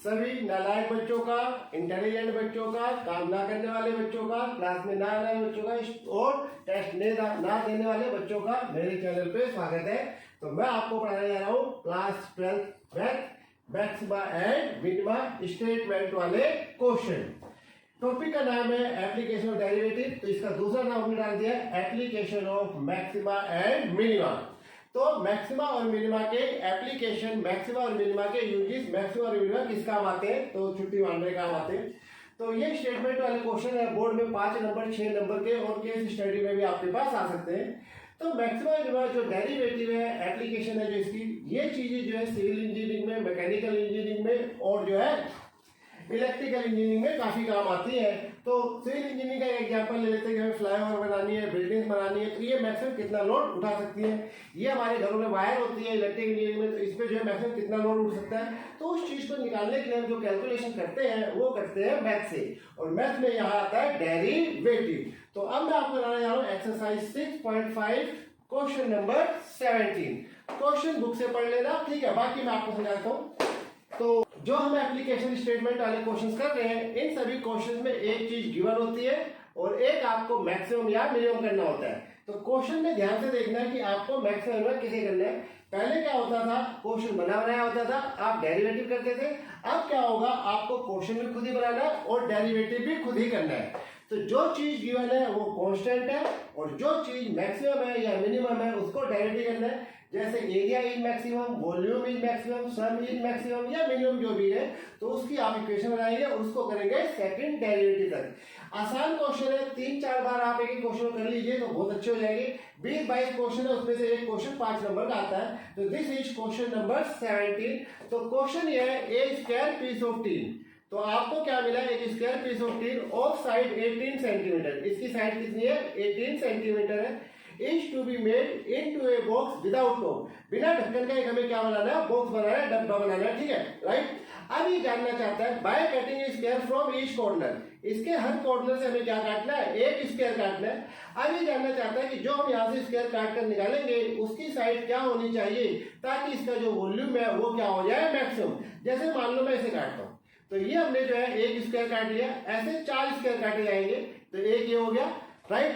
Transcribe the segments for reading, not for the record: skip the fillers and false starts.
सभी नालायक बच्चों का, इंटेलिजेंट बच्चों का, काम ना करने वाले बच्चों का, क्लास में ना आने वाले बच्चों का और टेस्ट ना देने वाले बच्चों का मेरे चैनल पे स्वागत है। तो मैं आपको पढ़ाने जा रहा हूँ class 12 maxima and minima statement वाले क्वेश्चन। टॉपिक का नाम है एप्लीकेशन ऑफ डेरिवेटिव, तो इसका दूसरा नाम हमने डाल दिया application of maxima and minima. तो मैक्सिमा और मिनिमा के एप्लीकेशन, मैक्सिमा और मिनिमा के यूजेस, मैक्सिमा और मिनिमा किस काम आते हैं, तो छुट्टी मारने काम आते हैं। तो ये स्टेटमेंट वाले क्वेश्चन है बोर्ड में 5 नंबर 6 नंबर के और केस स्टडी में भी आपके पास आ सकते हैं। तो मैक्सिमा जो डेरिवेटिव है, एप्लीकेशन है जो इसकी, ये चीजें जो है सिविल इंजीनियरिंग में, मैकेनिकल इंजीनियरिंग में और जो है इलेक्ट्रिकल इंजीनियरिंग में काफी काम आती है। तो सिविल इंजीनियरिंग का एग्जांपल ले लेते हैं कि हमें फ्लाईओवर बनानी है, बिल्डिंग बनानी है, तो ये मैक्सिमम कितना लोड उठा सकती है। ये हमारे घरों में वायर होती है इलेक्ट्रिक इंजीनियरिंग में, तो इस पे जो है मैक्सिमम कितना लोड उठ सकता है। तो उस चीज को निकालने के लिए हम जो कैलकुलेशन करते हैं वो करते हैं मैथ से, और मैथ में यहाँ आता है डेरिवेटिव। तो अब मैं आपको बताने जा रहा हूँ exercise 6.5 question number 17। Question book से पढ़ लेना, ठीक है, बाकी मैं आपको समझाता हूँ। तो जो हम एप्लीकेशन स्टेटमेंट वाले क्वेश्चंस कर रहे हैं, इन सभी क्वेश्चंस में एक चीज गिवन होती है और एक आपको मैक्सिमम या मिनिमम करना होता है। तो क्वेश्चन में ध्यान से देखना है कि आपको मैक्सिमम किसे करना है। पहले क्या होता था, क्वेश्चन बना बनाया होता था, आप डेरिवेटिव करते थे। अब क्या होगा, आपको क्वेश्चन भी खुद ही बनाना है और डेरिवेटिव भी खुद ही करना है। तो जो चीज गिवन है वो कांस्टेंट है और जो चीज मैक्सिमम है या मिनिमम है उसको डेरिवेटिव करना है। जैसे area is maximum, volume is maximum, some is maximum या मिनिमम जो भी है, तो उसकी आप इक्वेशन बनाएंगे और उसको करेंगे सेकंड डेरिवेटिव तक। आसान क्वेश्चन है, 3-4 बार आप एक ही क्वेश्चन कर लीजिए तो बहुत अच्छे हो जाएंगे। 20-22 क्वेश्चन है, उसमें से एक क्वेश्चन 5 नंबर का आता है। तो दिस इज क्वेश्चन नंबर 17। तो क्वेश्चन ये है a square piece of tin. तो आपको क्या मिला, एक square piece of tin of side 18 centimetre, इसकी साइड कितनी है 18 सेंटीमीटर है, is to be made into a box without top. बिना ढक्कन का एक हमें क्या बनाना है, बॉक्स बनाना है, डब्बा बनाना है, ठीक है, राइट। अब ये जानना चाहता है by cutting square from each corner, इसके हर कॉर्नर से हमें क्या काटना है, एक स्क्वायर काटना है। अब ये जानना चाहता है कि जो हम यहाँ से स्क्वायर काट कर निकालेंगे उसकी साइड क्या होनी चाहिए ताकि इसका जो वॉल्यूम है वो क्या हो जाए, मैक्सिमम। जैसे मान लो मैं इसे काटता हूँ, तो ये हमने जो है एक स्क्वायर काट लिया, ऐसे 4 स्क्वायर काटे जाएंगे। तो एक ये हो गया, राइट,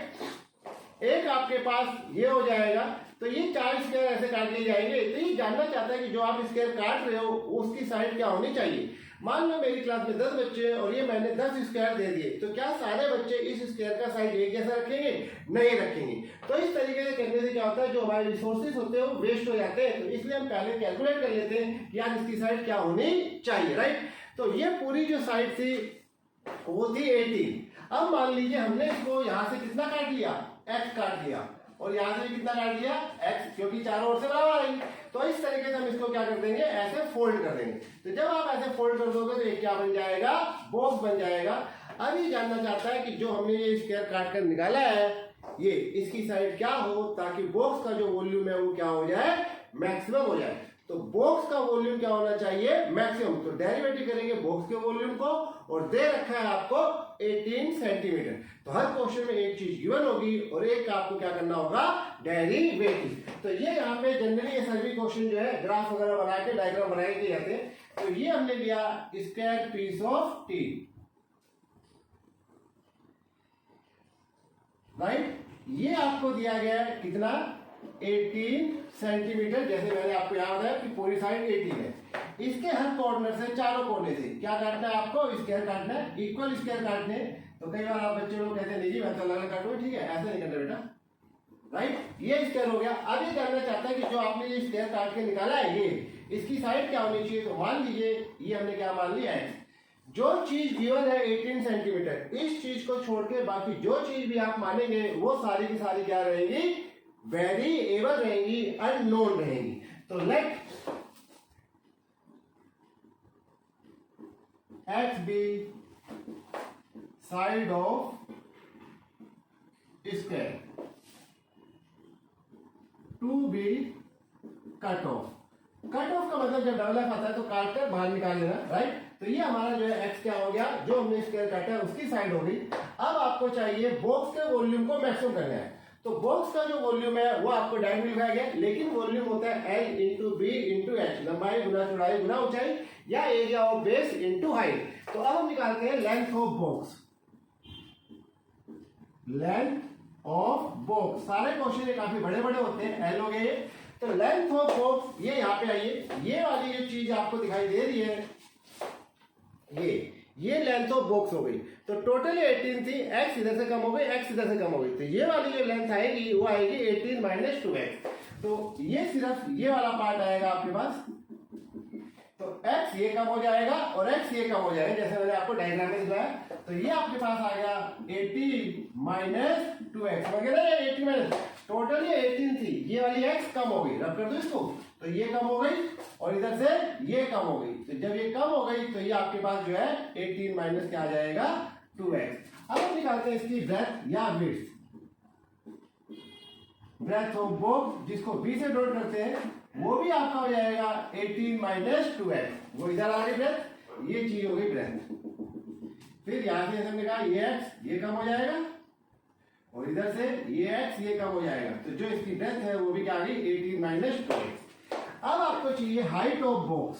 एक आपके पास ये हो जाएगा, तो ये 4 स्क्वायर ऐसे काट लिए जाएंगे। तो ये जानना चाहता है कि जो आप स्क्वायर काट रहे हो उसकी साइड क्या होनी चाहिए। मान लो मेरी क्लास में 10 बच्चे हैं और ये मैंने 10 स्क्वायर दे दिए, तो क्या सारे बच्चे इस स्क्वायर का साइड एक जैसा रखेंगे, नहीं रखेंगे। तो इस तरीके से करने से क्या होता है, जो हमारे रिसोर्सेज होते हैं वो वेस्ट हो जाते हैं। तो इसलिए हम पहले कैलकुलेट कर लेते हैं कि यार इसकी साइड क्या होनी चाहिए, राइट। तो ये पूरी जो साइड थी वो थी 18। अब मान लीजिए हमने इसको यहाँ से कितना काट लिया, x काट लिया, और यहाँ से कितना काट लिया, x, क्योंकि चारों ओर से बराबर आएंगे। तो इस तरीके से हम इसको क्या कर देंगे, ऐसे फोल्ड कर देंगे। तो जब आप ऐसे फोल्ड कर दोगे तो ये क्या बन जाएगा, बॉक्स बन जाएगा। अब ये जानना चाहता है कि जो हमने ये स्क्वायर काट कर निकाला है ये, इसकी साइड क्या हो ताकि बॉक्स का जो वॉल्यूम है वो क्या हो जाए, मैक्सिमम हो जाए। तो बॉक्स का वॉल्यूम क्या होना चाहिए, मैक्सिमम। तो डेरिवेटिव करेंगे बॉक्स के वॉल्यूम को, और दे रखा है आपको 18 सेंटीमीटर। तो हर क्वेश्चन में एक चीज गिवन होगी और एक का आपको क्या करना होगा, डेरिवेटिव। तो ये यहाँ पे जनरली ये सभी क्वेश्चन जो है ग्राफ वगैरह बना के, डायग्राम बना के जाते हैं। तो ये हमने लिया square piece of tin, right. ये आपको दिया गया है कितना, 18 सेंटीमीटर। जैसे मैंने आपको याद है कि पूरी साइड 18 है। इसके हर कॉर्नर से, चारों कोने से क्या काटना है आपको, स्क्वायर काटना है, इक्वल स्क्वायर काटने। तो कई बार आप बच्चे लोग कहते हैं नहीं जी मैं तो अलग काटूंगा, ठीक है, ऐसा नहीं करना बेटा, राइट। ये स्क्वायर हो गया। अब ये जानना चाहता है कि जो आपने ये स्क्वायर काट के निकाला है ये, इसकी साइड क्या होनी चाहिए। तो मान लीजिए ये हमने क्या मान लिया है, जो चीज गिवन है 18 सेंटीमीटर, इस चीज को छोड़ के बाकी जो चीज भी आप मानेंगे वो सारी की सारी क्या रहेंगी, वेरिएबल रहेंगी, अननोन रहेंगी। तो let x be side of square to be cut off। Cut off का मतलब जब डबल एफ आता है तो काट कर बाहर निकाल लेना, राइट। तो ये हमारा जो है x क्या हो गया, जो हमने स्क्वायर काटा है उसकी साइड हो गई। अब आपको चाहिए बॉक्स के वॉल्यूम को मैक्सिमम करना है। तो बॉक्स का जो वॉल्यूम है वो आपको डायरेक्ट लिखाया गया, लेकिन वॉल्यूम होता है L into b into h, लंबाई गुना चौड़ाई गुना ऊंचाई या area of base into height. तो अब हम निकालते हैं length of box. Length of box, सारे क्वेश्चन ये काफी बड़े बड़े होते हैं, एल हो गए। तो लेंथ ऑफ बॉक्स, ये यहाँ पे आइए, ये वाली जो चीज आपको दिखाई दे रही है, ये लेंथ ऑफ बॉक्स हो गई। तो टोटल 18 थी, x इधर से कम हो गई, x इधर से कम हो गई, तो ये वाली जो लेंथ आएगी वो आएगी 18 माइनस 2x। तो ये सिर्फ ये वाला पार्ट आएगा आपके पास, तो x ये कम हो जाएगा और x ये कम हो जाएगा, जैसे मैंने आपको डायग्राम में दिखाया। तो ये आपके पास आ गया 18 माइनस 2x वगैरह, 18 माइनस, टोटल ये 18 थी, ये वाली x कम हो गई, रब कर दो इसको, तो ये कम हो गई और इधर से ये कम हो गई। तो जब ये कम हो गई तो ये आपके पास जो है 18 माइनस क्या आ जाएगा 2x। अब हम निकालते हैं इसकी ब्रेथ या विड्थ। ब्रेथ ऑफ बॉक्स जिसको b से डॉट करते हैं वो भी आपका हो जाएगा 18 माइनस 2x, वो इधर आ गई ब्रेथ, ये चीज हो गई ब्रेथ। फिर यहां से हमने कहा ये x ये कम हो जाएगा और इधर से ये x ये कम हो जाएगा, तो जो इसकी ब्रेथ है वो भी क्या आ गई 18 माइनस 2x। अब आपको चाहिए height of box,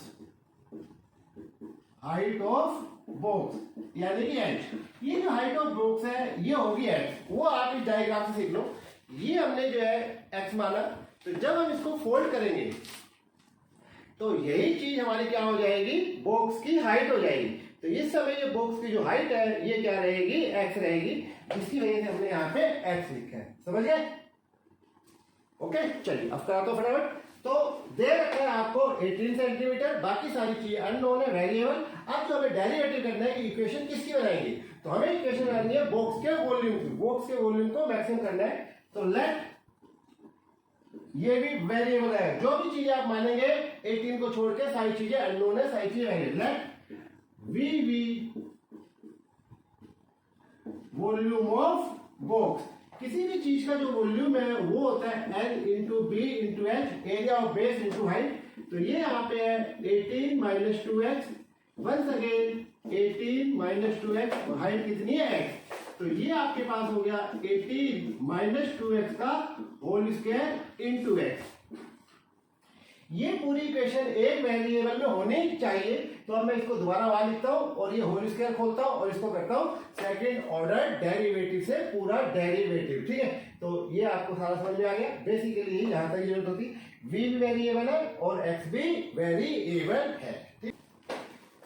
height of box यानी कि h। ये जो हाइट ऑफ बॉक्स है ये होगी x, वो आप इस डायग्राम से सीख लो। ये हमने जो है x माना, तो जब हम इसको फोल्ड करेंगे तो यही चीज हमारी क्या हो जाएगी, बॉक्स की हाइट हो जाएगी। तो इस समय जो बॉक्स की जो हाइट है ये क्या रहेगी, x रहेगी, जिसकी वजह से हमने यहाँ पे x लिखा है, समझ गए? ओके, चलिए अब करा तो फटाफट। तो दे रखा है आपको 18 सेंटीमीटर, बाकी सारी चीजें अननोन है, वेरिएबल। अब जो हमें डेरिवेटिव करना है कि इक्वेशन किसकी बनाएंगे, तो हमें इक्वेशन बनानी है बॉक्स के वॉल्यूम की, बॉक्स के वॉल्यूम को मैक्सिमम करना है। तो लेट, ये भी वेरिएबल है, जो भी चीजें आप मानेंगे 18 को छोड़ के सारी चीजें अननोन है, सारी चीजें variable. Let v volume of box, किसी भी चीज का जो वॉल्यूम है वो होता है L into b into h, area of base into height. तो ये यहाँ पे है 18 minus 2x, once again 18 minus 2x, और हाइट कितनी है x, तो ये आपके पास हो गया 18 माइनस 2x का होल स्क्वायर इंटू x। ये पूरी इक्वेशन एक वेरिएबल में होनी चाहिए। तो अब मैं इसको दोबारा वहां लिखता हूं और ये होल स्क्वायर खोलता हूं और इसको करता हूं सेकंड ऑर्डर डेरिवेटिव से पूरा डेरिवेटिव, ठीक है? तो ये आपको सारा समझ में आ गया। बेसिकली यही यहां तक जरूरत होती, v भी वेरिएबल है और x भी वेरिएबल है, ठीक?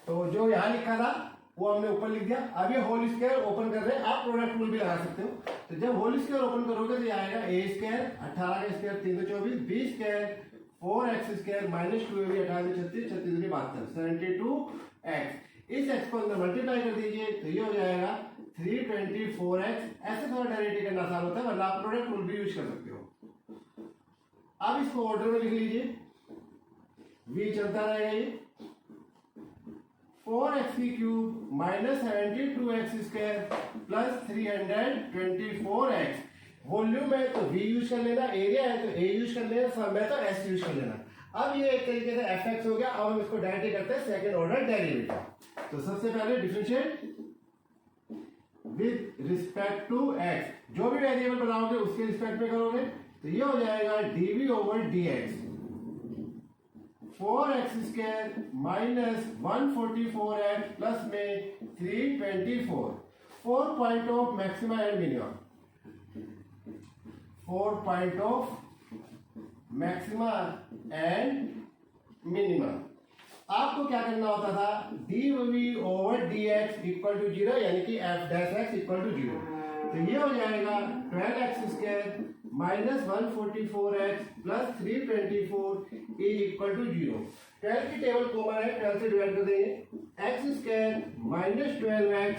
तो जो यहां लिखा था वो हमने ऊपर लिख दिया। अब ये होल स्क्वायर ओपन कर रहे हैं, आप प्रोडक्ट रूल भी लगा सकते हो। तो जब होल स्क्वायर ओपन करोगे तो ये आएगा a स्क्वायर, 18 का square 324, b square 4x square minus 2ab 18 36 36 72 72x। इस x को अंदर मल्टीप्लाई कर दीजिए तो ये हो जाएगा 324x। ऐसे थोड़ा डेरिवेटिव करना आसान होता है, वरना आप प्रोडक्ट रूल भी यूज कर सकते हो। अब इसको ऑर्डर में लिख लीजिए, v चलता रहेगा, ये 4x की cube minus 72x square plus 324x। Volume है तो v यूज कर लेना, एरिया है तो a यूज कर लेना, सम है तो s यूज कर लेना। अब ये एक तरीके से fx हो गया। अब हम इसको डायरेक्टली करते हैं सेकंड ऑर्डर डेरिवेटिव। तो सबसे पहले differentiate with respect to x, जो भी वेरिएबल बनाओगे उसके रिस्पेक्ट में करोगे, तो ये हो जाएगा dv over dx 4x square minus 144x plus में 324। 4 point of maxima and minimum, 4 point of maxima and minimum. आपको क्या करना होता था, dv over dx equal to 0, यानी कि f dash x equal to 0। तो ये हो जाएगा 12x square minus 144x plus 324 equal to 0। 12 की टेबल कॉमन है, 12 से डिवाइड कर देंगे, x स्क्वायर माइनस 12x,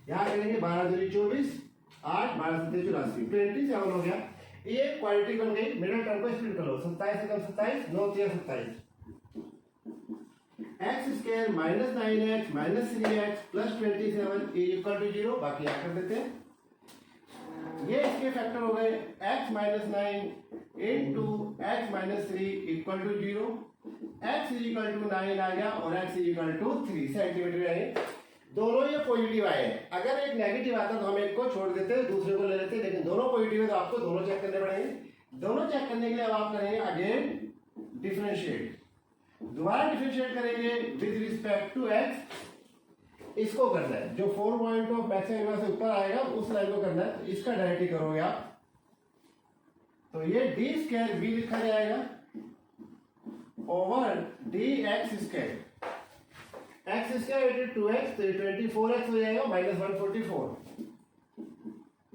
यहाँ करेंगे 12 दूनी 24, 8 12 सत्ते 84, 27 हो गया। ये क्वालिटी बन गई, मिडिल टर्म को स्प्लिट कर लो, 27 से कम 27, 9 3 27, x square minus 9x minus 3x plus 27 equal to 0। बाकी क्या कर देते हैं, ये इसके फैक्टर हो गए, x minus 9 into x minus 3 equal to 0। x is equal to 9 आ गया और x is equal to 3 centimetre आए। दोनों ये पॉजिटिव आए हैं। अगर एक नेगेटिव आता तो हम एक को छोड़ देते, दूसरे को ले लेते, लेकिन दोनों पॉजिटिव है तो आपको दोनों चेक करने पड़ेंगे। दोनों चेक करने के लिए अब आप करेंगे अगेन डिफरेंशिएट, दोबारा डिफरेंशिएट करेंगे विद रिस्पेक्ट टू एक्स। इसको करना है, जो 4 पॉइंट ऑफ मैक्सिमम से ऊपर आएगा उस लाइन को करना है। तो इसका डायरेक्टली करोगे आप तो ये डी स्क्वायर बी लिखा जाएगा over d x square. X square 2x तो ये 24x हो जाएगा माइनस 144।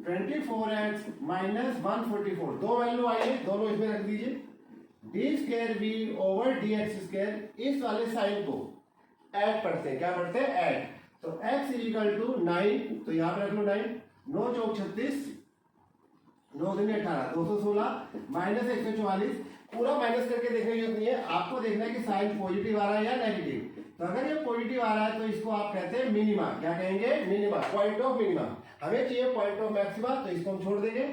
24x माइनस 144 दो वैल्यू आई है, दोनों इसमें रख दीजिए। D square v over d x square, इस वाले साइन को ऐड पढ़ते हैं, क्या पढ़ते हैं ऐड। तो x इक्वल टू 9, तो यहाँ पे रख लो 9, 9 चौक 36, 9 दूनी 18, 216 माइनस 144। पूरा माइनस करके देखने की जरूरत नहीं है, आपको देखना है कि साइन पॉजिटिव आ रहा है या नेगेटिव। तो अगर ये पॉजिटिव आ रहा है तो इसको आप कहते हैं मिनिमा। क्या कहेंगे? Minima, point of minima. हमें चाहिए पॉइंट ऑफ मैक्सिमा, तो इसको हम छोड़ देंगे।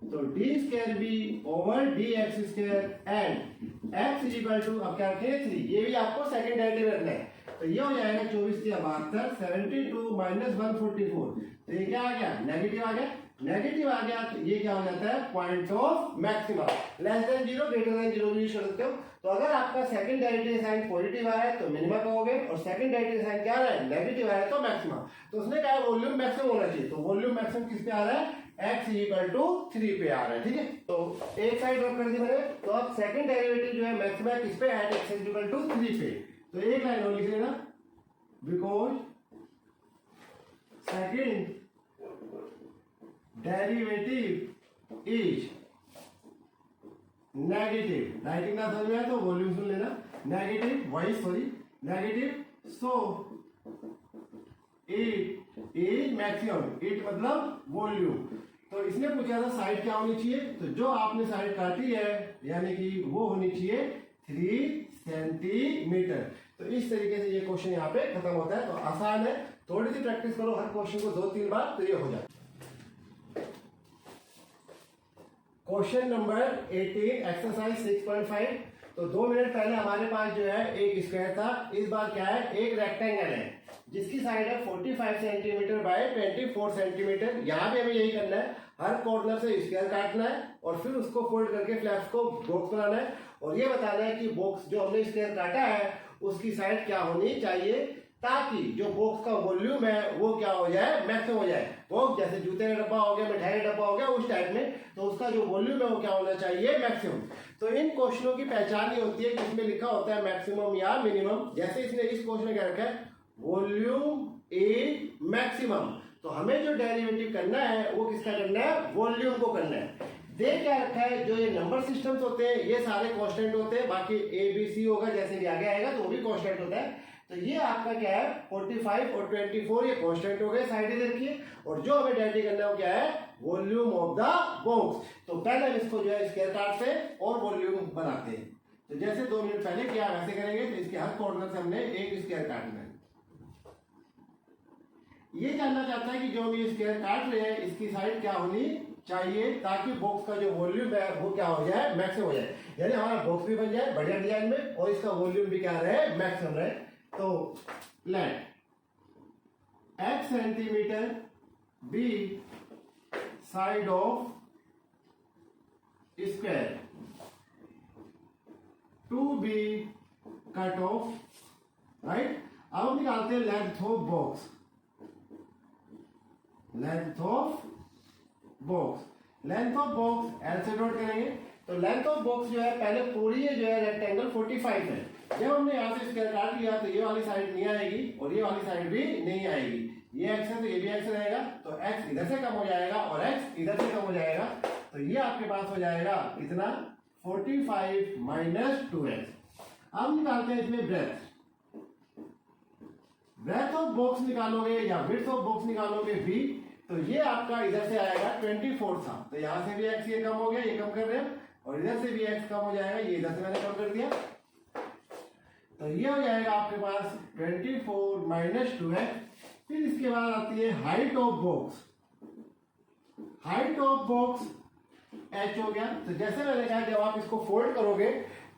तो d square v over d x square and x equal to, अब क्या रखेंगे 3, ये भी आपको सेकंड डेरिवेटिव रखना है। तो ये हो जाएगा 24 या 72, 72 माइनस 144। तो ये क्या आ गया? नेगेटिव आ गया। नेगेटिव आ गया तो ये क्या हो जाता है? Point of maxima. Less than 0 greater than 0 भी यूज कर सकते हो। तो अगर आपका सेकंड डेरिवेटिव साइन पॉजिटिव आया है तो मिनिमा कहोगे, और सेकंड डेरिवेटिव साइन क्या आ रहा है? नेगेटिव आया है तो मैक्सिमा। तो उसने कहा वॉल्यूम मैक्सिमम होना चाहिए, तो वॉल्यूम मैक्सिमम किस पे आ रहा है? x इक्वल टू 3 पे आ रहा है। ठीक है, तो एक साइड ड्रॉप कर दी मैंने। तो अब सेकंड डेरिवेटिव जो है मैक्सिमा किस पे है? x इक्वल टू 3 पे। तो एक लाइन और लिख लेना, because second derivative is negative. Writing ना समझ में आए तो वॉल्यूम सुन लेना। Negative vice sorry negative, so it is maximum. It मतलब वॉल्यूम। तो इसने पूछा था साइड क्या होनी चाहिए, तो जो आपने साइड काटी है यानी कि वो होनी चाहिए 3 सेंटीमीटर। तो इस तरीके से ये क्वेश्चन यहाँ पे खत्म होता है। तो आसान है, थोड़ी सी प्रैक्टिस करो हर क्वेश्चन को 2-3 बार, तो ये हो जाए। Question number 18 exercise 6.5। तो 2 मिनट पहले हमारे पास जो है एक स्क्वायर था, इस बार क्या है? एक रेक्टेंगल है जिसकी साइड है 45 सेंटीमीटर बाय 24 सेंटीमीटर। यहाँ पे हमें यही करना है, हर कॉर्नर से स्क्वायर काटना है और फिर उसको फोल्ड करके फ्लैप्स को बॉक्स बनाना है और ये बताना है कि बॉक्स जो हमने स्क्वायर काटा है उसकी साइड क्या होनी चाहिए, ताकि जो बॉक्स का वॉल्यूम है वो क्या हो जाए? मैक्सिमम हो जाए। बॉक्स जैसे जूते का डब्बा हो गया, मिठाई का डब्बा हो गया, उस टाइप में, तो उसका जो वॉल्यूम है वो क्या होना चाहिए? मैक्सिमम। तो इन क्वेश्चनों की पहचान ही होती है कि इसमें लिखा होता है मैक्सिमम या मिनिमम। जैसे इसने इस क्वेश्चन में क्या रखा है? Volume is maximum. तो हमें जो डेरिवेटिव करना है वो किसका करना है? वॉल्यूम को करना है। दे क्या रखा है? जो ये नंबर सिस्टम्स होते हैं ये सारे कांस्टेंट होते हैं, बाकी ए बी सी होगा जैसे भी आगे आएगा तो वो भी कांस्टेंट होता है। तो ये आपका क्या है? 45 और 24 ये कांस्टेंट हो गए, साइड में रखिए। और जो हमें डेरिवेटिव करना है वो क्या है? Volume of the box. तो पहले हम इसको जो है स्क्वायर काटते हैं और वॉल्यूम बनाते हैं। तो जैसे 2 मिनट पहले किया वैसे करेंगे। तो इसके हर कॉर्नर से हमने एक स्क्वायर काटना है। ये जानना चाहता है कि जो हम ये स्क्वायर काट रहे हैं इसकी साइड क्या होनी चाहिए, ताकि बॉक्स का जो वॉल्यूम है वो क्या हो जाए? मैक्सिमम हो जाए। यानी हमारा बॉक्स भी बन जाए बढ़िया डिजाइन में और इसका वॉल्यूम भी क्या रहे? मैक्सिमम रहे। तो let x centimetre be side of square to be cut off, right. अब हम निकालते हैं length of box. Length of box, length of box L से नोट करेंगे। तो लेंथ ऑफ बॉक्स जो है पहले पूरी जो है रेक्टेंगल 45 है। जब हमने यहाँ से स्क्वायर काट लिया तो ये वाली साइड नहीं आएगी और ये वाली साइड भी नहीं आएगी। ये एक्स है तो ये भी एक्स रहेगा, तो एक्स इधर से कम हो जाएगा और एक्स इधर से कम हो जाएगा। तो ये आपके पास हो जाएगा इतना 45 माइनस 2x। अब निकालते हैं इसमें ब्रेथ। ब्रेथ ऑफ बॉक्स निकालोगे या विड्थ ऑफ बॉक्स निकालोगे भी, तो ये आपका इधर से आएगा 24 था। तो यहां से भी x ये कम हो गया, ये कम कर रहे हैं, और इधर से भी x कम हो जाएगा, ये इधर से मैंने कम कर दिया। तो ये हो जाएगा आपके पास 24 माइनस 2x। फिर इसके बाद आती है height of box. Height of box h हो गया। तो जैसे मैंने कहा जब आप इसको फोल्ड करोगे,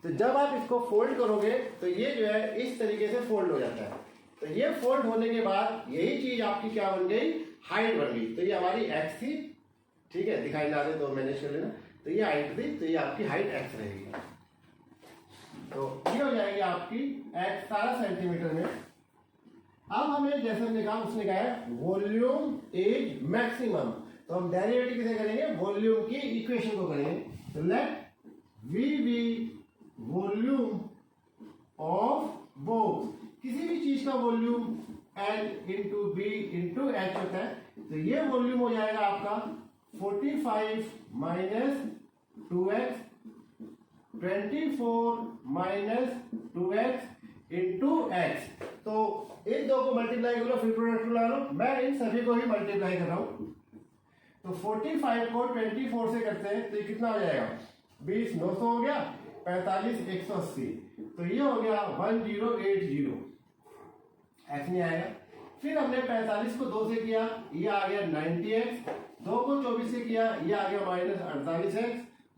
तो जब आप इसको फोल्ड करोगे तो ये जो है इस तरीके से फोल्ड हो जाता है। तो ये फोल्ड होने के बाद यही चीज आपकी क्या बन गई, हाइट बन गई। तो ये हमारी एक्स थी, ठीक है, दिखाई ना दे तो मैनेज कर लेना। तो ये हाइट थी, तो ये आपकी हाइट एक्स रहेगी। तो ये हो जाएगी आपकी एक्स 17 सेंटीमीटर में। अब हमें जैसे हमने कहा, उसने कहा है वॉल्यूम इज मैक्सिमम, तो हम डेरिवेटिव किसे करेंगे, वॉल्यूम की इक्वेशन को करेंगे। तो let v be volume of बोथ, किसी भी चीज का volume L into b into h होता है। तो ये वॉल्यूम हो जाएगा आपका 45 minus 2x 24 minus 2x into x. तो इन दो को मल्टीप्लाई करो, फिर प्रोडक्ट ला लो। मैं इन सभी को ही मल्टीप्लाई कर रहा हूं। तो 45 को 24 से करते हैं तो ये कितना हो जाएगा, 20 900 हो गया, 45 180। तो ये हो गया 1080, एक्स नहीं आएगा। फिर हमने 45 को 2 से किया, ये आ गया 90x, 2 को 24 से किया, ये आ गया माइनस 48x,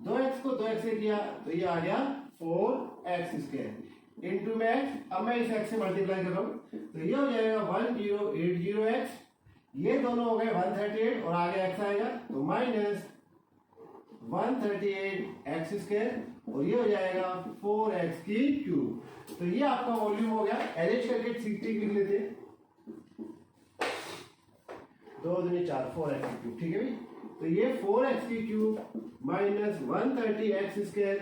2x को 2x से किया तो ये आ गया 4x² इंटू में x। अब मैं इस x से मल्टीप्लाई कर रहा हूं तो ये हो जाएगा 1080x, ये दोनों हो गए 138 और आगे x आएगा तो माइनस 138x² और ये हो जाएगा 4x³। तो ये आपका वॉल्यूम हो गया। एलएच करके सीटी लिख लेते हैं, 2 दूनी 4 4x³, ठीक है भाई। तो ये 4x³ माइनस 130x²,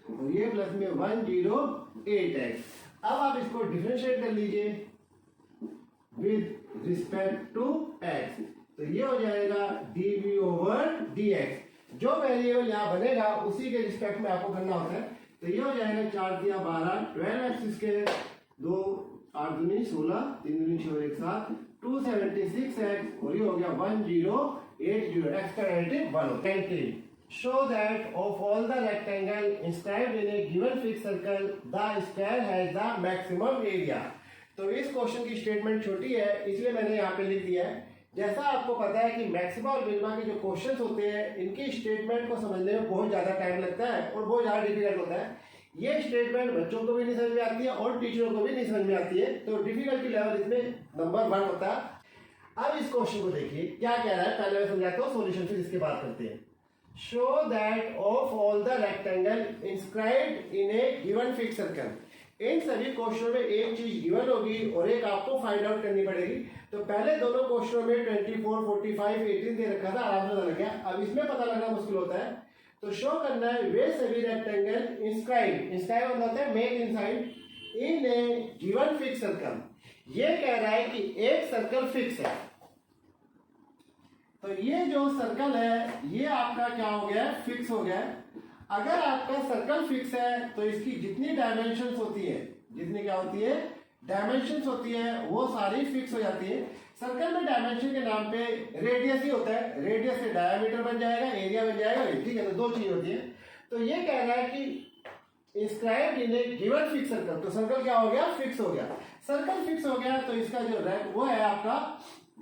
तो ये प्लस में 108x। अब आप इसको डिफरेंशिएट कर लीजिए विद रिस्पेक्ट टू x, तो ये हो जाएगा dv/dx। जो वेरिएबल यहाँ बनेगा उसी के रिस्पेक्ट में आपको करना होता है। तो ये हो जाएगा 4 दिया 12 12x², 2 8 दूनी 16, 3 दूनी 6 1 7 276x और ये हो गया 1080, x का derivative 1 show that of all the rectangle inscribed in a given fixed circle the square has the maximum area। तो इस क्वेश्चन की स्टेटमेंट छोटी है इसलिए मैंने यहाँ पे लिख दिया है। जैसा आपको पता है कि मैक्सिमा और मिनिमा के जो क्वेश्चंस होते हैं इनकी स्टेटमेंट को समझने में बहुत ज्यादा टाइम लगता है और बहुत ज्यादा डिफिकल्ट होता है। ये स्टेटमेंट बच्चों को भी नहीं समझ में आती है और टीचरों को भी नहीं समझ में आती है, तो डिफिकल्टी लेवल इसमें नंबर 1 होता है। अब इस क्वेश्चन को देखिए क्या कह रहा है, पहले मैं समझाता हूँ सॉल्यूशन, फिर इसके बाद करते हैं। Show that of all the rectangle inscribed in a given fix circle, in सभी क्वेश्चनों में एक चीज गिवन होगी और एक आपको फाइंड आउट करनी पड़ेगी। तो पहले दोनों क्वेश्चनों में 24 45 18 दे रखा था, आराम से पता लग गया। अब इसमें पता लगना मुश्किल होता है। तो शो करना है वे सभी रेक्टेंगल इंस्क्राइब मतलब होता है make inside in a given fix circle. ये कह रहा है कि एक सर्कल फिक्स है, तो ये जो सर्कल है ये आपका क्या हो गया, फिक्स हो गया। अगर आपका सर्कल फिक्स है तो इसकी जितनी डायमेंशंस होती है, जितनी क्या होती है डायमेंशंस होती है, वो सारी फिक्स हो जाती है। सर्कल में डायमेंशन के नाम पे रेडियस ही होता है, रेडियस से डायमीटर बन जाएगा, एरिया बन जाएगा, ठीक है। तो दो चीज होती है। तो ये कह रहा है कि inscribed in a given fix circle, तो सर्कल क्या हो गया, फिक्स हो गया। सर्कल फिक्स हो गया तो इसका जो वो है आपका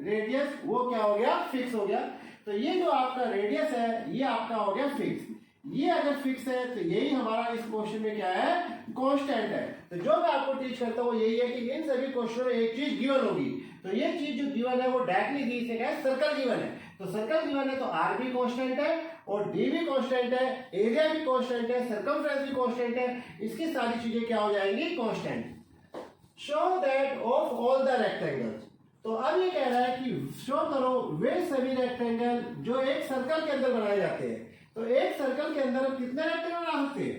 रेडियस, वो क्या हो गया, फिक्स हो गया। तो ये जो आपका रेडियस है ये आपका हो गया फिक्स। ये अगर फिक्स है तो यही हमारा इस क्वेश्चन में क्या है, कांस्टेंट है। तो जो मैं आपको टीच करता हूँ यही है कि इन सभी क्वेश्चनों में एक चीज गिवन होगी। तो ये चीज जो गिवन है वो डायरेक्टली दी से क्या है, सर्कल गिवन है। तो सर्कल गिवन है तो आर भी कांस्टेंट है और डी भी कांस्टेंट है, एरिया भी कांस्टेंट है, सर्कमफ्रेंस भी कांस्टेंट है। इसकी सारी चीजें क्या हो जाएंगी, constant. Show that of all the rectangles, तो अब ये कह रहा है कि शो करो वे सभी रेक्टेंगल जो एक सर्कल के अंदर बनाए जाते हैं। तो एक सर्कल के अंदर हम कितने रेक्टेंगल बना सकते हैं,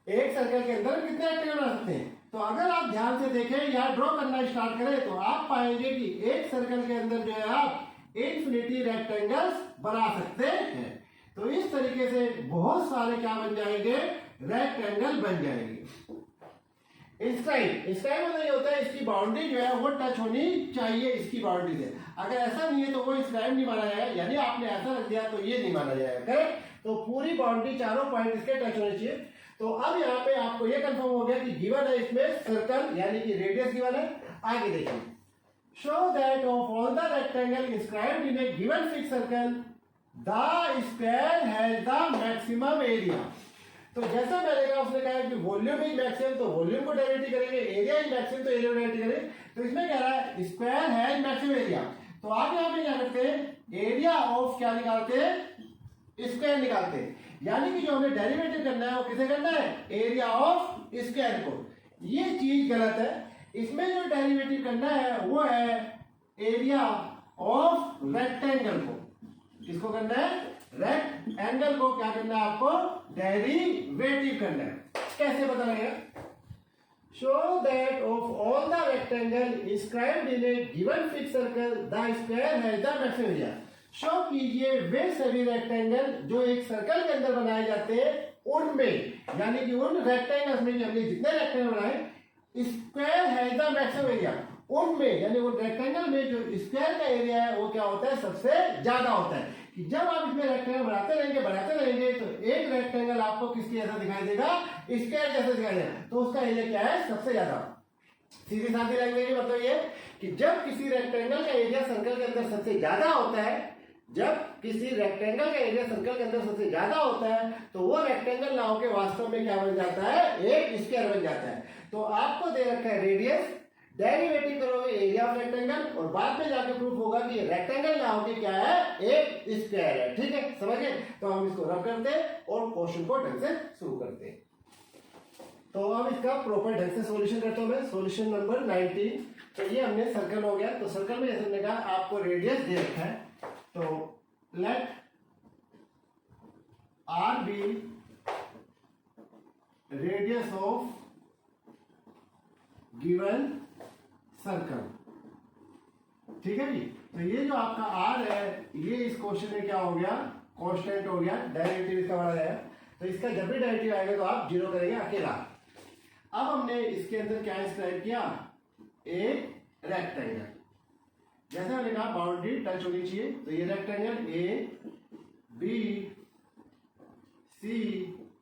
एक सर्कल के अंदर कितने रेक्टेंगल बना सकते हैं। तो अगर आप ध्यान से देखें, यहां ड्रॉ करना स्टार्ट करें तो आप पाएंगे कि एक सर्कल के अंदर जो है आप इन्फिनिटी रेक्टेंगल्स बना सकते हैं। तो इस तरीके से बहुत सारे क्या बन जाएंगे, रेक्टेंगल बन जाएंगे। इंस्क्राइब मतलब ये होता है इसकी बाउंड्री जो है वो टच होनी चाहिए इसकी बाउंड्री से। अगर ऐसा नहीं है तो वो इंस्क्राइब नहीं माना जाएगा, यानी आपने ऐसा रख दिया तो ये नहीं माना जाएगा, करेक्ट। तो पूरी बाउंड्री चारों पॉइंट इसके टच होने चाहिए। तो अब यहाँ पे आपको ये कंफर्म हो गया कि गिवन है इसमें सर्कल यानी कि रेडियस गिवन है। आगे देखिए, show that of all the rectangle inscribed in a given fix circle the square has the maximum area. तो जैसा मैंने कहा उसने कहा कि वॉल्यूम इज मैक्सिमम तो वॉल्यूम को डेरिवेटिव करेंगे, एरिया इज मैक्सिमम तो एरिया को डेरिवेटिव करेंगे। तो इसमें कह रहा है स्क्वायर हैज मैक्सिमम एरिया, तो आप यहाँ पे क्या करते हैं एरिया ऑफ क्या निकालते हैं स्क्वायर निकालते हैं, यानी कि जो हमें डेरिवेटिव करना है वो किसे करना है एरिया ऑफ स्क्वायर को। ये चीज गलत है, इसमें जो डेरिवेटिव करना है वो है एरिया ऑफ रेक्टेंगल को। किसको करना है रेक्टेंगल को क्या करना है आपको डेरिवेटिव करना है। कैसे पता लगेगा show that of all the rectangle inscribed in a given fix circle the square has the maximum area. Show कीजिए वे सभी रेक्टेंगल जो एक सर्कल के अंदर बनाए जाते हैं उनमें, यानी कि उन रेक्टेंगल्स में हमने जितने रेक्टेंगल बनाए square has the maximum area, उनमें यानी उन रेक्टेंगल में जो स्क्वायर का एरिया है वो क्या होता है सबसे ज्यादा होता है। कि जब आप इसमें रेक्टेंगल बनाते रहेंगे तो एक रेक्टेंगल आपको किसके जैसा दिखाई देगा स्क्वायर जैसा दिखाई देगा, तो उसका एरिया क्या है सबसे ज्यादा। सीधी साधी लैंग्वेज में मतलब ये कि जब किसी रेक्टेंगल का एरिया सर्कल के अंदर सबसे ज्यादा होता है, जब किसी रेक्टेंगल का एरिया सर्कल के अंदर सबसे ज्यादा होता है तो वो रेक्टेंगल ना होकर वास्तव में क्या बन जाता है एक स्क्वायर बन जाता है। तो आपको दे रखा है रेडियस, डेरिवेटिव करोगे एरिया ऑफ रेक्टेंगल और बाद में जाके प्रूफ होगा कि रेक्टेंगल ना होके क्या है एक स्क्वायर है। ठीक है समझ गए। तो हम इसको रब करते हैं और क्वेश्चन को ढंग से शुरू करते हैं। तो अब इसका प्रॉपर ढंग से सॉल्यूशन करता हूं मैं। Solution number 19। तो ये हमने सर्कल हो गया, तो सर्कल में जैसे हमने कहा आपको रेडियस दे रखा है, तो let r be radius of given circle. ठीक है जी। तो ये जो आपका आर है ये इस क्वेश्चन में क्या हो गया कांस्टेंट हो गया, डेरिवेटिव इसका बड़ा है। तो इसका जब भी डेरिवेटिव आएगा तो आप जीरो करेंगे अकेला। अब हमने इसके अंदर क्या इंस्क्राइब किया एक रेक्टेंगल, जैसे हमने कहा बाउंड्री टच होनी चाहिए। तो ये रेक्टेंगल ए बी सी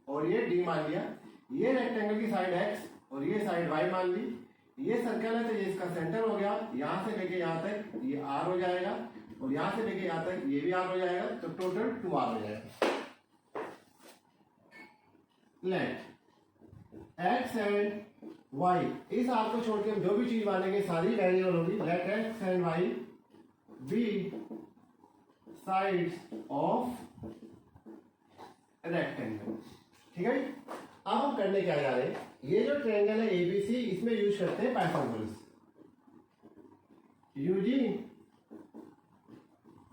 और ये डी मान लिया, ये रेक्टेंगल की साइड एक्स और ये साइड वाई मान ली। ये सर्कल है तो ये इसका सेंटर हो गया, यहां से लेके यहां तक ये आर हो जाएगा और यहां से लेके यहां तक ये भी आर हो जाएगा, तो टोटल 2r हो जाएगा। लेट एक्स एंड वाई, इस आर को छोड़ के हम जो भी चीज मानेंगे सारी वेरिएबल होगी। Let x and y be sides of rectangle. ठीक है। अब हम करने क्या जा रहे हैं, ये जो ट्रायंगल है एबीसी इसमें यूज करते हैं Pythagoras. Using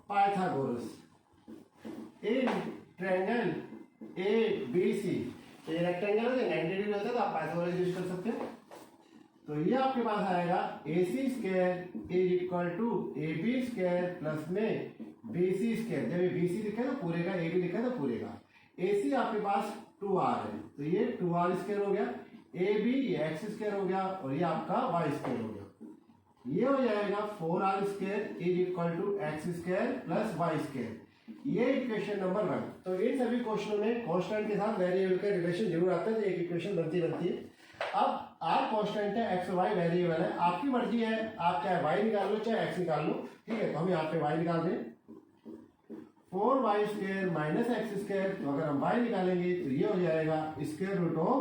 Pythagoras in triangle ABC, ये रेक्टेंगल है 90 डिग्री होता है तो आप पाइथागोरस यूज कर सकते हैं। तो ये आपके पास आएगा AC square is equal to AB square plus में BC स्क्वायर। जब ये BC लिखा है तो पूरे का, AB लिखा है तो पूरे का। AC आपके पास 2r है तो ये 2r स्क्वायर हो गया, AB ये x स्क्वायर हो गया और ये आपका y स्क्वायर हो गया। ये हो जाएगा 4r square is equal to x square plus y square. ये इक्वेशन नंबर 1। तो इन सभी क्वेश्चनों में कांस्टेंट के साथ वेरिएबल का रिलेशन जरूर आता है, तो एक इक्वेशन बनती है। अब r कांस्टेंट है, x और y वेरिएबल है, आपकी मर्जी है आप चाहे y निकाल लो चाहे x निकाल लो। ठीक है, तो हम यहाँ पे y निकाल दें 4y square minus x square. तो अगर हम y निकालेंगे तो ये हो जाएगा square root of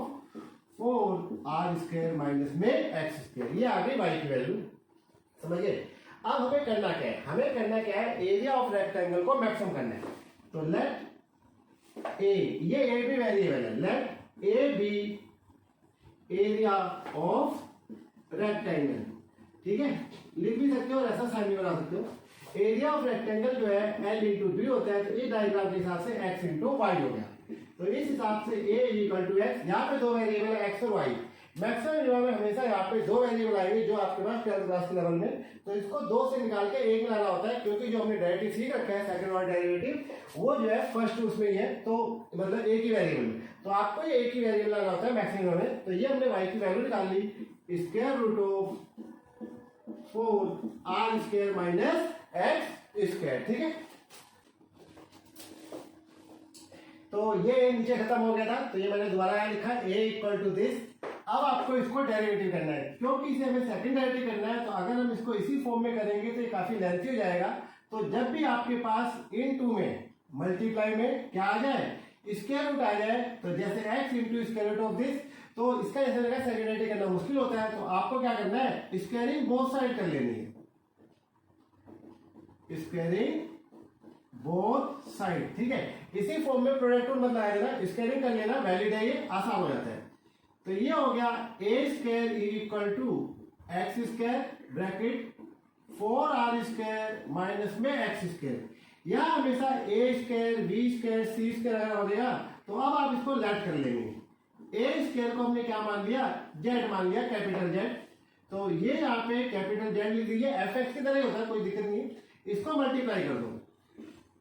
4r square minus में x स्क्वायर। ये आ गई y की वैल्यू, समझिए। अब हमें करना क्या है, हमें करना क्या है एरिया ऑफ रेक्टेंगल को मैक्सिमम करना है। तो लेट ए, ये ए भी वेरिएबल है, let A be area of rectangle. ठीक है, लिख भी सकते हो और ऐसा साइन भी बना सकते हो। एरिया ऑफ रेक्टेंगल जो है L इंटू बी होता है, तो इस डायग्राम के हिसाब से x इंटू वाई हो गया। तो इस हिसाब से a इक्वल टू एक्स, यहाँ पे दो वेरिएबल है x और y। मैक्सिमम में हमेशा यहाँ पे दो वेरिएबल आएंगे जो आपके पास 12th क्लास के लेवल में, तो इसको दो से निकाल के एक लाना होता है, क्योंकि जो हमने डेरिवेटिव सीख रखा है सेकंड ऑर्डर डेरिवेटिव वो जो है फर्स्ट उसमें ही है, तो मतलब एक ही वेरिएबल में, तो आपको ये एक ही वेरिएबल लाना होता है मैक्सिमम में। तो ये हमने y की वैल्यू निकाल ली square root of 4r square minus x square. ठीक है, तो ये नीचे खत्म हो गया था, तो ये मैंने दोबारा यहाँ लिखा a इक्वल टू दिस। अब आपको इसको डेरिवेटिव करना है, क्योंकि इसे हमें सेकंड डेरिवेटिव करना है, तो अगर हम इसको इसी फॉर्म में करेंगे तो ये काफी लेंथी हो जाएगा। तो जब भी आपके पास इन टू में मल्टीप्लाई में क्या आ जाए स्क्वायर रूट आ जाए तो जैसे x into square root of this, तो इसका जैसे लगा सेकेंडरी करना मुश्किल होता है, तो आपको क्या करना है, स्क्वायरिंग बोथ साइड कर लेनी है, स्क्वायरिंग बोथ साइड, ठीक है। इसी फॉर्म में प्रोडक्ट रूल मतलब आएगा ना, स्क्वायरिंग कर लेना, वैलिड है, ये आसान हो जाता है। तो ये हो गया A square equal to x square bracket 4r square minus में एक्स स्क्वायर। यह हमेशा A square B square C square अगर हो गया तो अब आप इसको लेट कर लेंगे। ए स्क्वायर को हमने क्या मान लिया, जेड मान लिया, कैपिटल जेड। तो ये यहाँ पे कैपिटल जेड लिख दीजिए, एफ एक्स की तरह ही होता है, कोई दिक्कत नहीं। इसको मल्टीप्लाई कर दो,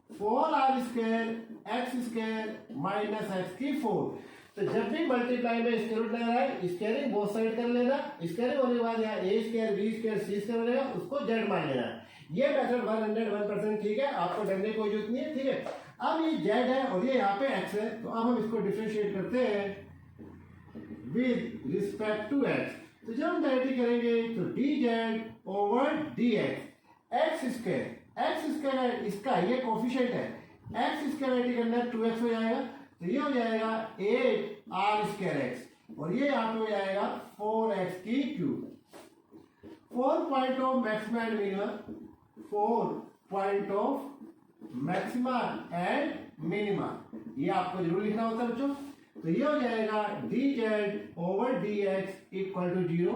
4r square x square minus x की 4। तो जब भी मल्टीप्लाई में स्क्वायर रूट लगा है, स्क्वायरिंग बोथ साइड कर लेना, स्क्वायरिंग होने के बाद यहाँ ए square B square C square बनेगा, उसको जेड मान लेना। ये मेथड 101% ठीक है, आपको डरने की कोई जरूरत नहीं है, ठीक है। अब ये जेड है और ये यहाँ पे एक्स है, तो अब हम इसको डिफरेंशिएट करते हैं विद रिस्पेक्ट टू एक्स। तो जब हम डायरेक्टली करेंगे तो D z over d x, x square है इसका, ये कोफिशिएंट है, एक्स स्क्वायर करना है 2x हो जाएगा, तो ये हो जाएगा 8r स्क्वायर एक्स, और ये यहाँ पे हो जाएगा 4x की cube. 4 point of maxima and minima, 4 point of maxima and minima, ये आपको जरूर लिखना होता है बच्चों। तो ये हो जाएगा d z over d x equal to 0,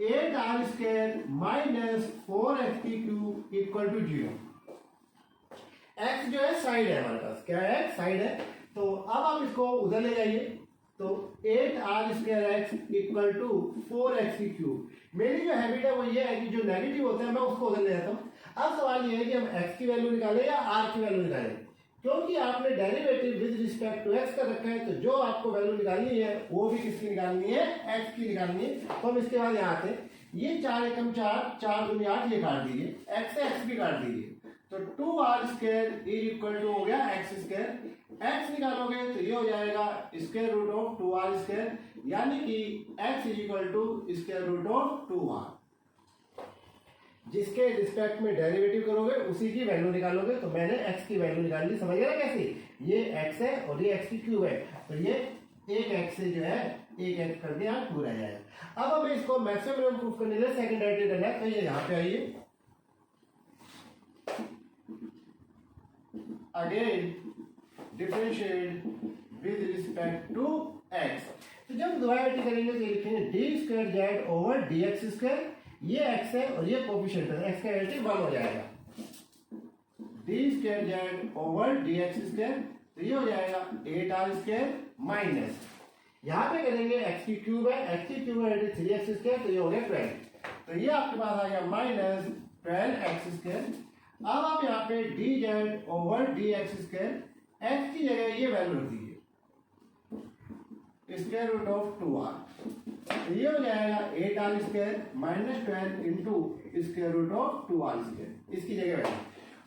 8r square minus 4x की क्यूब इक्वल टू 0। x जो है साइड है हमारे पास, क्या है, साइड है। तो अब आप इसको उधर ले जाइए, तो 8r square x equal to 4x की क्यूब। मेरी जो हैबिट है वो ये है कि जो नेगेटिव होता है मैं उसको उधर ले जाता हूँ। अब सवाल ये है कि हम x की वैल्यू निकालें या r की वैल्यू निकालें, क्योंकि आपने derivative with respect to x कर रखा है, तो जो आपको वैल्यू निकालनी है वो भी किसकी निकालनी है, x की निकालनी है। तो हम इसके बाद यहाँ आते हैं, ये 4 एकम 4, 4 दूनी 8, ये काट दीजिए, x से x भी काट दीजिए, तो 2r स्क्वायर इक्वल टू हो गया x स्क्वायर। x निकालोगे तो ये हो जाएगा square root of 2r square, यानी कि x is equal to square root of 2r। जिसके रिस्पेक्ट में डेरिवेटिव करोगे उसी की वैल्यू निकालोगे। तो मैंने x की वैल्यू निकाल ली, समझ गया कैसे, ये x है और ये x की क्यूब है, तो ये एक x से जो है एक x कर दिया, 2 रह जाएगा। अब हमें इसको मैक्सिमम प्रूफ करने के लिए सेकंड डेरिवेटिव करना है, तो ये यहाँ पे आइए, again differentiate with respect to x। तो जब डिवाइड करेंगे तो लिखेंगे d square z over d x square, ये x है और ये कोफिशिएंट है, x का डेरिवेटिव 1 हो जाएगा, D square z over d x square, तो ये हो जाएगा 8r स्क्वायर माइनस, यहाँ पे करेंगे x की क्यूब है, x की क्यूब है 3x स्क्वायर, तो ये हो गया 12, तो ये आपके पास आ गया माइनस 12x स्क्वायर। अब आप यहाँ पे D z over d x square, x की जगह ये वैल्यू रख दीजिए स्क्वायर रूट ऑफ 2r, तो ये हो जाएगा 8r square minus 12 into square root of 2r square, इसकी जगह वैल्यू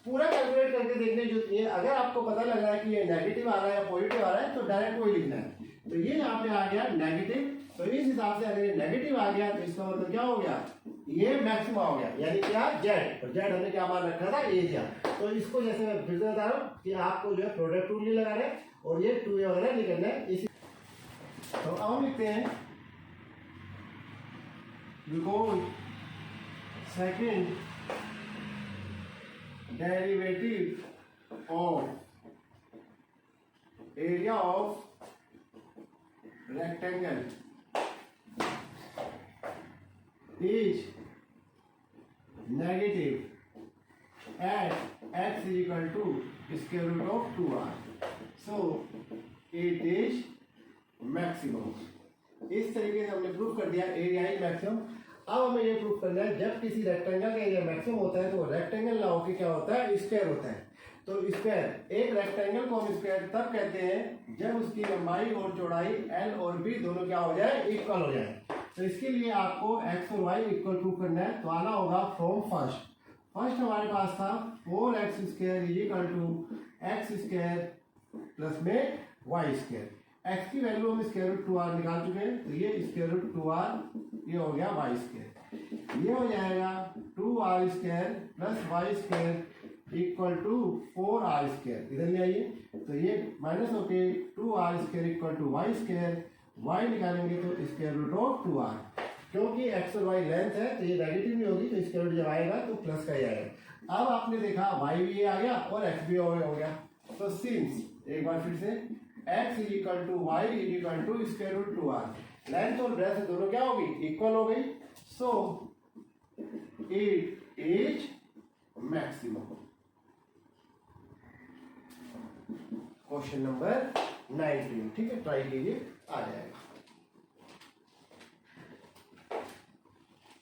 पूरा कैलकुलेट करके देखने जो चाहिए। अगर आपको पता लग रहा है कि ये नेगेटिव आ रहा है या पॉजिटिव आ रहा है तो डायरेक्ट वही लिखना है। तो ये यहाँ पे आ गया नेगेटिव, तो इस हिसाब से अगर ये नेगेटिव आ गया तो इसका मतलब क्या हो गया, ये मैक्सिमा हो गया, यानी क्या जेड, और जेड हमने क्या मान रखा था, एरिया। तो इसको जैसे मैं फिर से बता रहा हूँ कि आपको जो है प्रोडक्ट रूल नहीं लगाना है और ये 2a वगैरह नहीं करना है। इसी तो अब हम लिखते हैं because second derivative of area of rectangle is negative at x is equal to square root of 2r, so it is maximum। इस तरीके से हमने प्रूफ कर दिया एरिया इज मैक्सिमम। अब हमें ये प्रूफ करना है जब किसी रेक्टेंगल का एरिया मैक्सिमम होता है तो वो रेक्टेंगल ना होकर क्या होता है, स्क्वायर होता है। तो स्क्वायर, एक रेक्टेंगल को हम स्क्वायर तब कहते हैं जब उसकी लंबाई और चौड़ाई l और b दोनों क्या हो जाए, इक्वल हो जाए। तो इसके लिए आपको x और y इक्वल प्रूफ करना है, तो आना होगा फ्रॉम फर्स्ट हमारे पास था 4x square is equal to x square plus में वाई स्क्वायर। x की वैल्यू हम स्क्वायर रूट 2r निकाल चुके हैं, तो ये स्क्वायर रूट 2r ये हो गया वाई स्क्वायर, ये हो जाएगा 2r square plus y square equal to 4r²। इधर ले आइए, तो ये माइनस होके 2r² equal to y²। y निकालेंगे तो स्क्वायर रूट ऑफ 2r, क्योंकि एक्स और वाई लेंथ है तो ये नेगेटिव नहीं होगी, तो स्क्वायर रूट जब आएगा तो प्लस का ही आएगा। अब आपने देखा y भी आ गया और x भी हो गया। तो सिंस एक बार फिर से x is equal to y is equal to square root 2r, length और ब्रेथ दोनों क्या होगी, इक्वल हो गई। So it is maximum. Question number 19, ठीक है, ट्राई कीजिए, आ जाएगा।